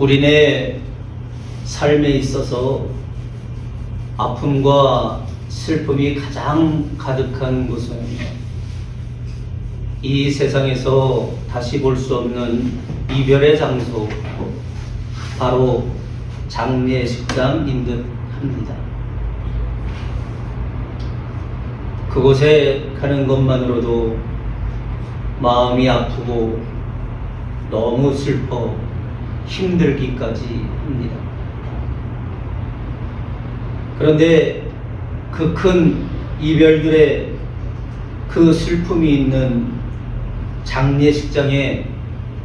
우리네 삶에 있어서 아픔과 슬픔이 가장 가득한 곳은 이 세상에서 다시 볼 수 없는 이별의 장소, 바로 장례식장인 듯 합니다. 그곳에 가는 것만으로도 마음이 아프고 너무 슬퍼 힘들기까지 합니다. 그런데 그 큰 이별들의 그 슬픔이 있는 장례식장에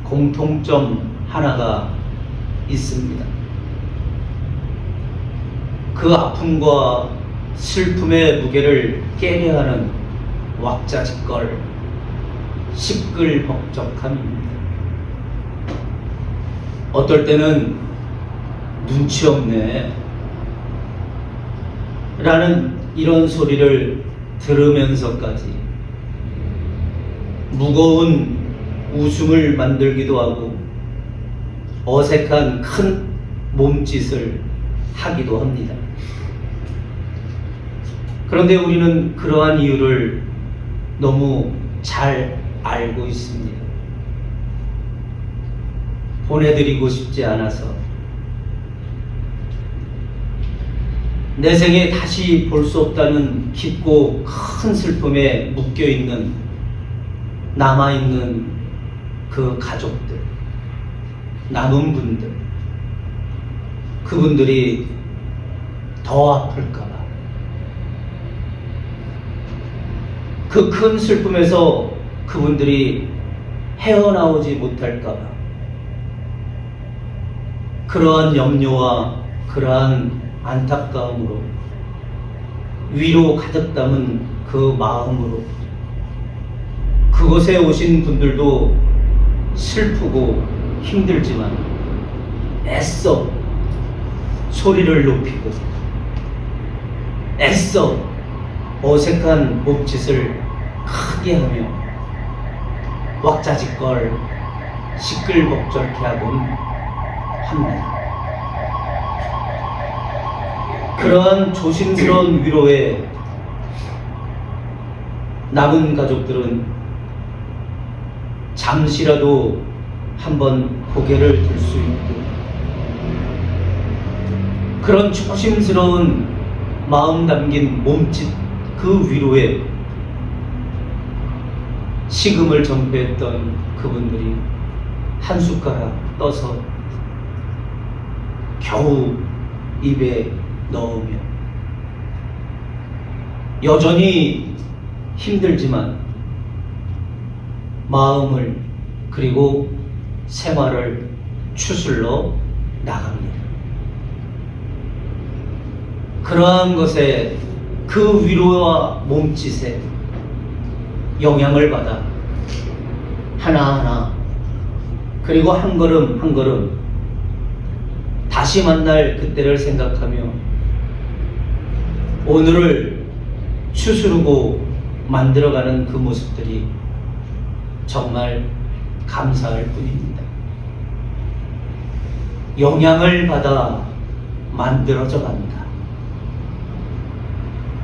공통점 하나가 있습니다. 그 아픔과 슬픔의 무게를 깨려하는 왁자지껄 시끌벅적함입니다. 어떨 때는 눈치 없네 라는 이런 소리를 들으면서까지 무거운 웃음을 만들기도 하고 어색한 큰 몸짓을 하기도 합니다. 그런데 우리는 그러한 이유를 너무 잘 알고 있습니다. 보내드리고 싶지 않아서, 내 생에 다시 볼 수 없다는 깊고 큰 슬픔에 묶여있는, 남아있는 그 가족들, 남은 분들, 그분들이 더 아플까봐, 그 큰 슬픔에서 그분들이 헤어나오지 못할까봐, 그러한 염려와 그러한 안타까움으로, 위로 가득 담은 그 마음으로 그곳에 오신 분들도 슬프고 힘들지만 애써 소리를 높이고 애써 어색한 몸짓을 크게 하며 왁자지껄 시끌벅적해 하곤 합니다. 그러한 조심스러운 위로에 남은 가족들은 잠시라도 한번 고개를 들 수 있고, 그런 조심스러운 마음 담긴 몸짓 그 위로에 식음을 전폐했던 그분들이 한 숟가락 떠서 겨우 입에 넣으며 여전히 힘들지만 마음을 그리고 생활을 추슬러 나갑니다. 그러한 것에, 그 위로와 몸짓에 영향을 받아 하나하나, 그리고 한 걸음 한 걸음 다시 만날 그때를 생각하며 오늘을 추스르고 만들어가는 그 모습들이 정말 감사할 뿐입니다. 영향을 받아 만들어져 갑니다.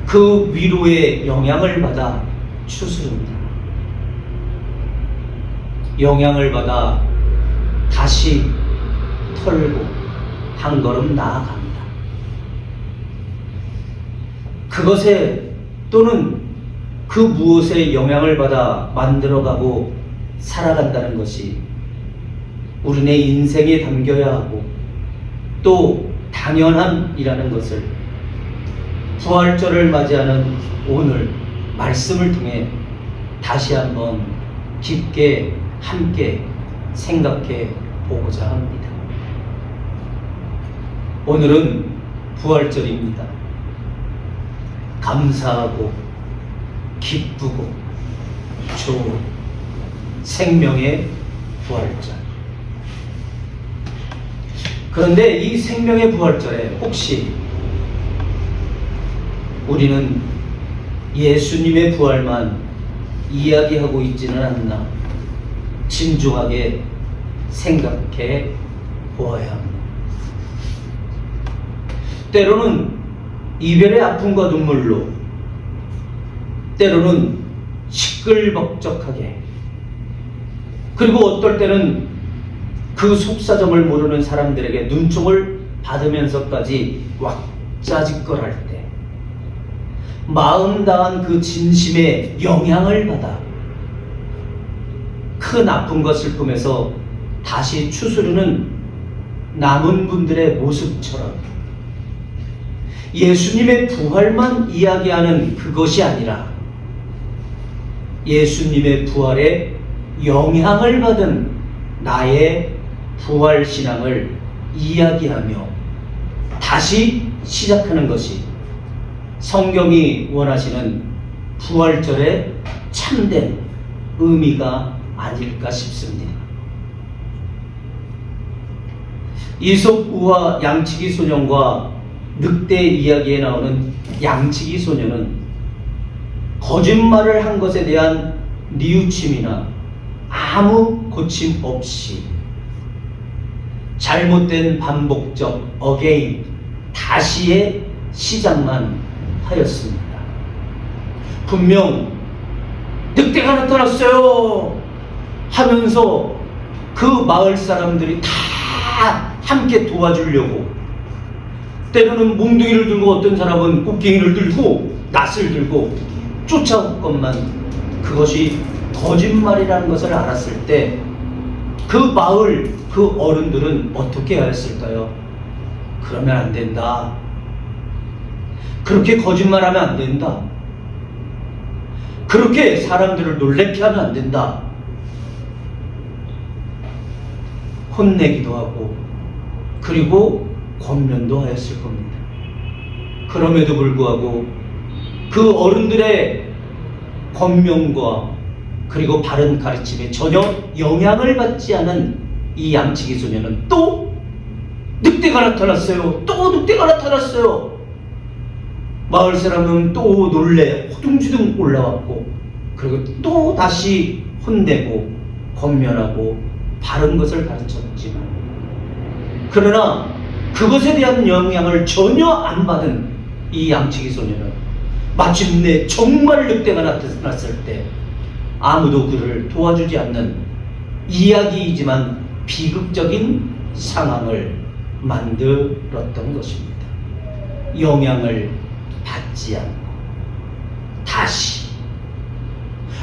그 위로에 영향을 받아 추스릅니다. 영향을 받아 다시 털고 한 걸음 나아갑니다. 그것에, 또는 그 무엇에 영향을 받아 만들어가고 살아간다는 것이 우리네 인생에 담겨야 하고 또 당연함이라는 것을 부활절을 맞이하는 오늘 말씀을 통해 다시 한번 깊게 함께 생각해 보고자 합니다. 오늘은 부활절입니다. 감사하고 기쁘고 좋은 생명의 부활절. 그런데 이 생명의 부활절에 혹시 우리는 예수님의 부활만 이야기하고 있지는 않나 진중하게 생각해 보아야 합니다. 때로는 이별의 아픔과 눈물로, 때로는 시끌벅적하게, 그리고 어떨 때는 그 속사정을 모르는 사람들에게 눈총을 받으면서까지 왁자지껄할 때 마음 다한 그 진심의 영향을 받아 큰 아픔과 슬픔에서 다시 추스르는 남은 분들의 모습처럼 예수님의 부활만 이야기하는 그것이 아니라 예수님의 부활에 영향을 받은 나의 부활신앙을 이야기하며 다시 시작하는 것이 성경이 원하시는 부활절의 참된 의미가 아닐까 싶습니다. 이솝우와 양치기 소년과 늑대 이야기에 나오는 양치기 소년은 거짓말을 한 것에 대한 뉘우침이나 아무 고침 없이 잘못된 반복적 어게인, 다시의 시작만 하였습니다. 분명 늑대가 나타났어요 하면서 그 마을 사람들이 다 함께 도와주려고, 때로는 몽둥이를 들고 어떤 사람은 꽃갱이를 들고 낫을 들고 쫓아왔건만 그것이 거짓말이라는 것을 알았을 때 그 마을 그 어른들은 어떻게 하였을까요? 그러면 안 된다. 그렇게 거짓말하면 안 된다. 그렇게 사람들을 놀래게 하면 안 된다. 혼내기도 하고 그리고 권면도 하였을 겁니다. 그럼에도 불구하고 그 어른들의 권면과 그리고 바른 가르침에 전혀 영향을 받지 않은 이 양치기 소년은 또 늑대가 나타났어요. 또 늑대가 나타났어요. 마을 사람은 또 놀래 호둥지둥 올라왔고, 그리고 또 다시 혼내고 권면하고 바른 것을 가르쳤지만, 그러나 그것에 대한 영향을 전혀 안 받은 이 양치기 소년은 마침내 정말 늑대가 나타났을 때 아무도 그를 도와주지 않는 이야기이지만 비극적인 상황을 만들었던 것입니다. 영향을 받지 않고 다시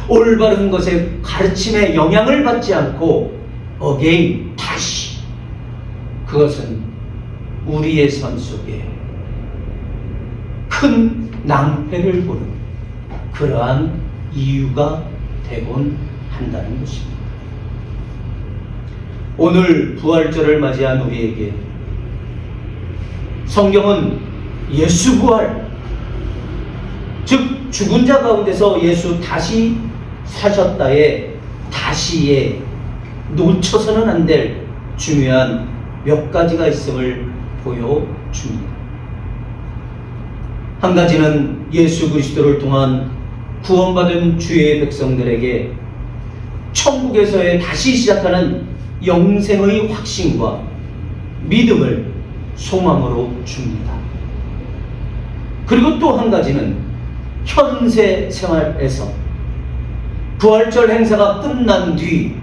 올바른 것의 가르침에 영향을 받지 않고 어게인 다시, 그것은 우리의 삶 속에 큰 낭패를 보는 그러한 이유가 되곤 한다는 것입니다. 오늘 부활절을 맞이한 우리에게 성경은 예수 부활, 즉 죽은 자 가운데서 예수 다시 사셨다에 다시에 놓쳐서는 안 될 중요한 몇 가지가 있음을 보여줍니다. 한 가지는 예수 그리스도를 통한 구원받은 주의 백성들에게 천국에서의 다시 시작하는 영생의 확신과 믿음을 소망으로 줍니다. 그리고 또 한 가지는 현세 생활에서 부활절 행사가 끝난 뒤,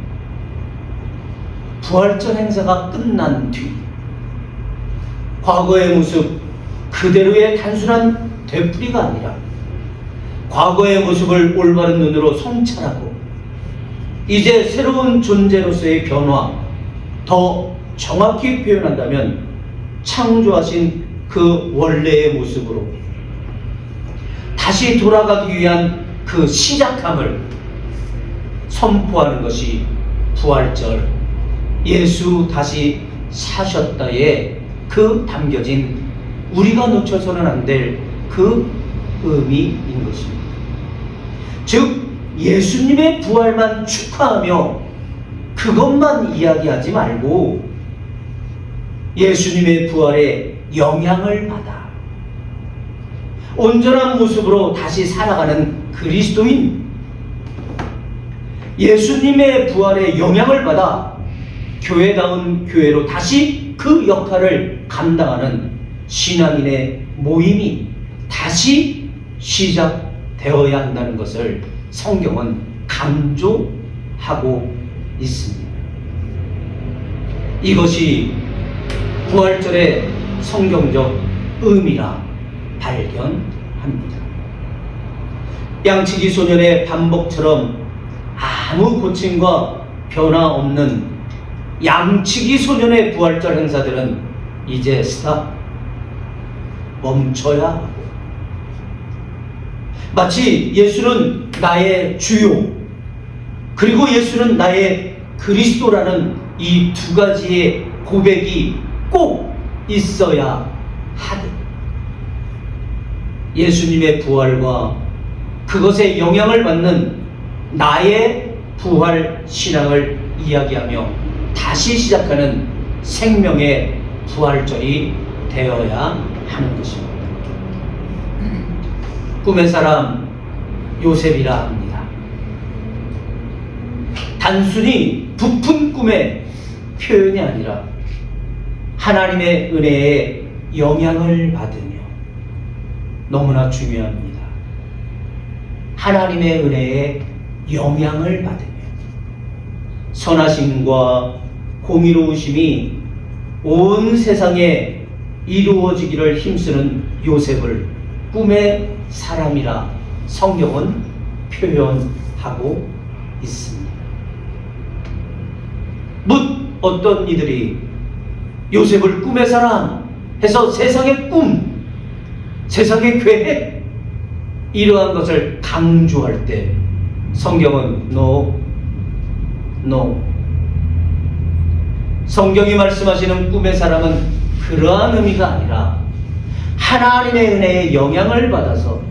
과거의 모습 그대로의 단순한 되풀이가 아니라 과거의 모습을 올바른 눈으로 성찰하고 이제 새로운 존재로서의 변화, 더 정확히 표현한다면 창조하신 그 원래의 모습으로 다시 돌아가기 위한 그 시작함을 선포하는 것이 부활절, 예수 다시 사셨다에 그 담겨진 우리가 놓쳐서는 안 될 그 의미인 것입니다. 즉 예수님의 부활만 축하하며 그것만 이야기하지 말고 예수님의 부활에 영향을 받아 온전한 모습으로 다시 살아가는 그리스도인, 예수님의 부활에 영향을 받아 교회다운 교회로 다시 그 역할을 감당하는 신앙인의 모임이 다시 시작되어야 한다는 것을 성경은 강조하고 있습니다. 이것이 부활절의 성경적 의미라 발견합니다. 양치기 소년의 반복처럼 아무 고침과 변화 없는 양치기 소년의 부활절 행사들은 이제 스탑, 멈춰야 하고, 마치 예수는 나의 주요, 그리고 예수는 나의 그리스도라는 이 두 가지의 고백이 꼭 있어야 하듯, 예수님의 부활과 그것에 영향을 받는 나의 부활 신앙을 이야기하며 다시 시작하는 생명의 부활절이 되어야 하는 것입니다. 꿈의 사람 요셉이라 합니다. 단순히 부푼 꿈의 표현이 아니라 하나님의 은혜에 영향을 받으며, 너무나 중요합니다. 하나님의 은혜에 영향을 받으며 선하심과 공의로우심이 온 세상에 이루어지기를 힘쓰는 요셉을 꿈의 사람이라 성경은 표현하고 있습니다. 묻 어떤 이들이 요셉을 꿈의 사람 해서 세상의 꿈, 세상의 계획, 이러한 것을 강조할 때 성경은 no. 성경이 말씀하시는 꿈의 사람은 그러한 의미가 아니라 하나님의 은혜에 영향을 받아서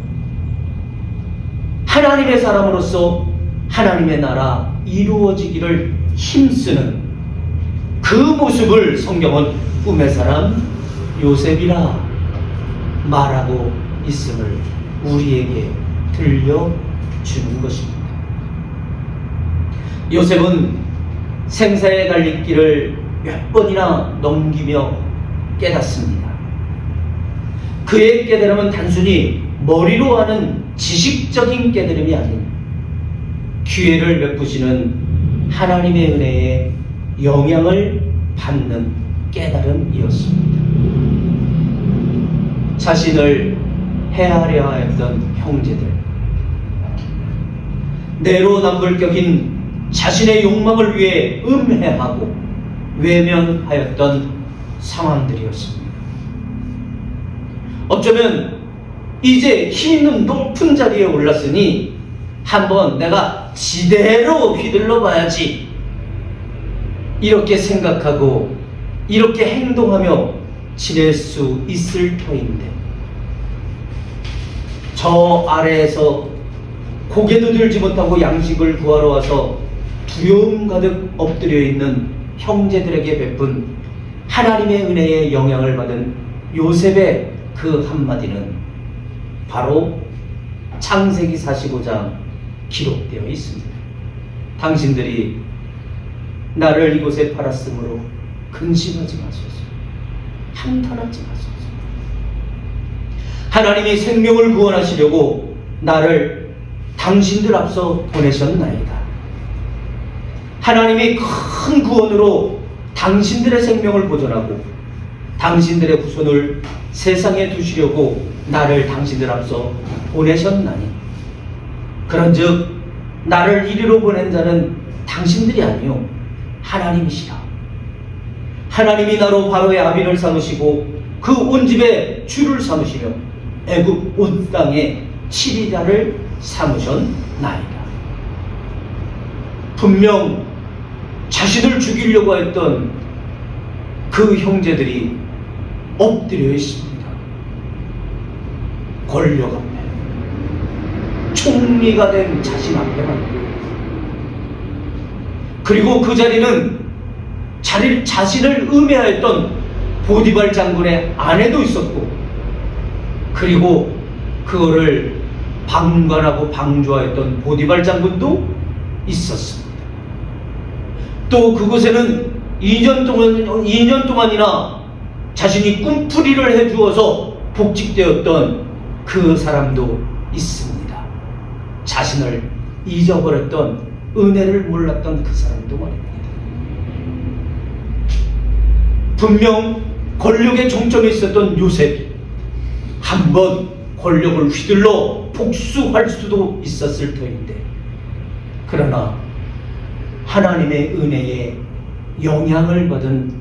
하나님의 사람으로서 하나님의 나라 이루어지기를 힘쓰는 그 모습을 성경은 꿈의 사람 요셉이라 말하고 있음을 우리에게 들려주는 것입니다. 요셉은 생사의 갈림길을 몇 번이나 넘기며 깨닫습니다. 그의 깨달음은 단순히 머리로 하는 지식적인 깨달음이 아닌 기회를 베푸시는 하나님의 은혜에 영향을 받는 깨달음이었습니다. 자신을 해하려 했던 형제들, 내로남불격인 자신의 욕망을 위해 음해하고 외면하였던 상황들이었습니다. 어쩌면 이제 힘 있는 높은 자리에 올랐으니 한번 내가 지대로 휘둘러 봐야지, 이렇게 생각하고 이렇게 행동하며 지낼 수 있을 터인데, 저 아래에서 고개도 들지 못하고 양식을 구하러 와서 두려움 가득 엎드려 있는 형제들에게 베푼 하나님의 은혜에 영향을 받은 요셉의 그 한마디는 바로 창세기 45장 기록되어 있습니다. 당신들이 나를 이곳에 팔았으므로 근심하지 마소서, 한탄하지 마소서. 하나님이 생명을 구원하시려고 나를 당신들 앞서 보내셨나이다. 하나님이 큰 구원으로 당신들의 생명을 보존하고 당신들의 후손을 세상에 두시려고 나를 당신들 앞서 보내셨나니, 그런즉 나를 이리로 보낸 자는 당신들이 아니요 하나님이시라. 하나님이 나로 바로의 아비를 삼으시고 그 온 집에 주를 삼으시며 애굽 온 땅에 치리자를 삼으셨나이다. 분명 자신을 죽이려고 했던 그 형제들이 엎드려 있습니다. 권력 앞에, 총리가 된 자신 앞에만. 그리고 그 자리는 자신을 음해하였던 보디발 장군의 아내도 있었고, 그리고 그거를 방관하고 방조하였던 보디발 장군도 있었습니다. 또 그곳에는 2년 동안이나 자신이 꿈풀이를 해주어서 복직되었던 그 사람도 있습니다. 자신을 잊어버렸던, 은혜를 몰랐던 그 사람도 말입니다. 분명 권력의 정점에 있었던 요셉이 한번 권력을 휘둘러 복수할 수도 있었을 터인데, 그러나 하나님의 은혜에 영향을 받은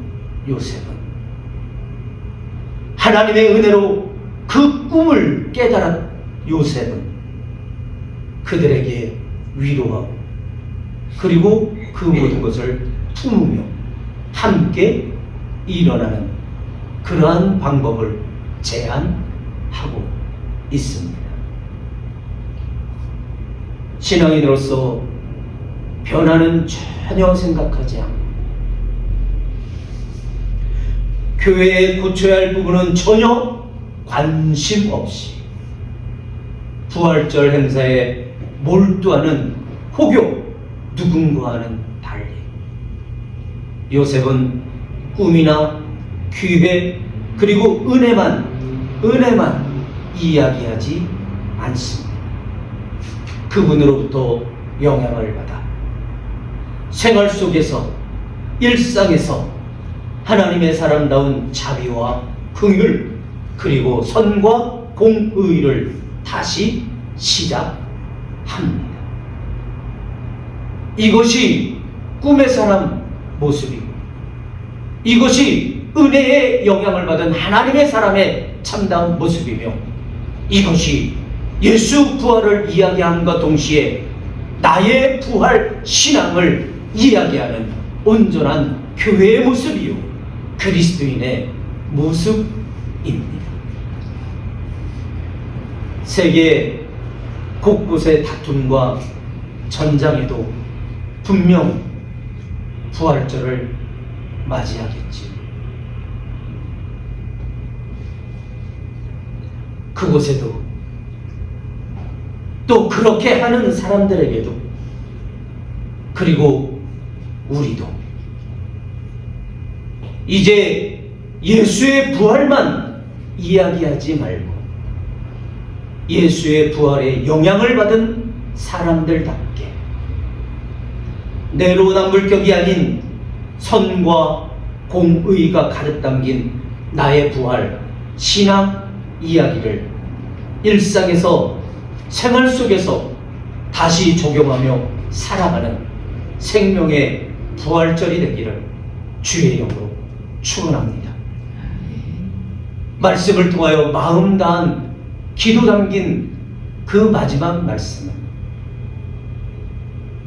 요셉은 하나님의 은혜로 그 꿈을 깨달은 요셉은 그들에게 위로하고 그리고 그 모든 것을 품으며 함께 일어나는 그러한 방법을 제안하고 있습니다. 신앙인으로서 변화는 전혀 생각하지 않고, 교회에 고쳐야 할 부분은 전혀 관심 없이 부활절 행사에 몰두하는 호교 누군가와는 달리 요셉은 꿈이나 기회 그리고 은혜만 이야기하지 않습니다. 그분으로부터 영향을 받아 생활 속에서, 일상에서 하나님의 사람다운 자비와 긍휼 그리고 선과 공의를 다시 시작합니다. 이것이 꿈의 사람 모습이고, 이것이 은혜의 영향을 받은 하나님의 사람의 참다운 모습이며, 이것이 예수 부활을 이야기함과 동시에 나의 부활 신앙을 이야기하는 온전한 교회의 모습이요 그리스도인의 모습입니다. 세계 곳곳의 다툼과 전장에도 분명 부활절을 맞이하겠지. 그곳에도 또 그렇게 하는 사람들에게도, 그리고 우리도 이제 예수의 부활만 이야기하지 말고 예수의 부활에 영향을 받은 사람들답게 내로남불격이 아닌 선과 공의가 가득 담긴 나의 부활 신앙 이야기를 일상에서, 생활 속에서 다시 적용하며 살아가는 생명의 부활절이 되기를 주의 이름으로 축원합니다. 말씀을 통하여 마음 다한 기도 담긴 그 마지막 말씀은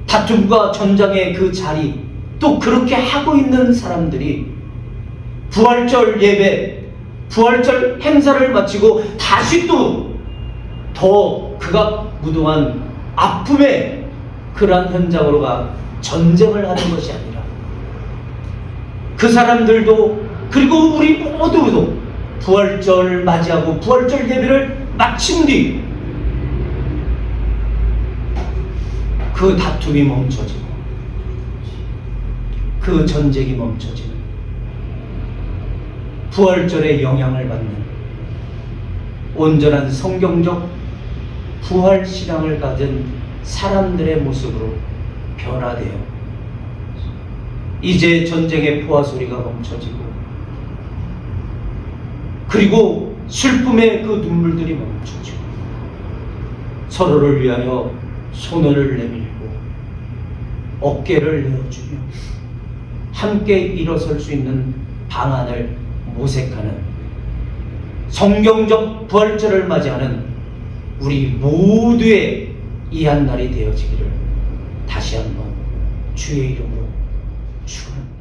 다툼과 전장의 그 자리, 또 그렇게 하고 있는 사람들이 부활절 예배, 부활절 행사를 마치고 다시 또 더 극악무도한 아픔의 그러한 현장으로 가 전쟁을 하는 것이 아니라, 그 사람들도 그리고 우리 모두도 부활절 맞이하고 부활절 예배를 마친 뒤 그 다툼이 멈춰지고 그 전쟁이 멈춰지는 부활절의 영향을 받는 온전한 성경적 부활 신앙을 가진 사람들의 모습으로 변화되어 이제 전쟁의 포화 소리가 멈춰지고, 그리고 슬픔의 그 눈물들이 멈춰지고, 서로를 위하여 손을 내밀고 어깨를 내어주며 함께 일어설 수 있는 방안을 모색하는 성경적 부활절을 맞이하는 우리 모두의 이 한 날이 되어지기를 다시 한번 주의 이름으로 축원합니다.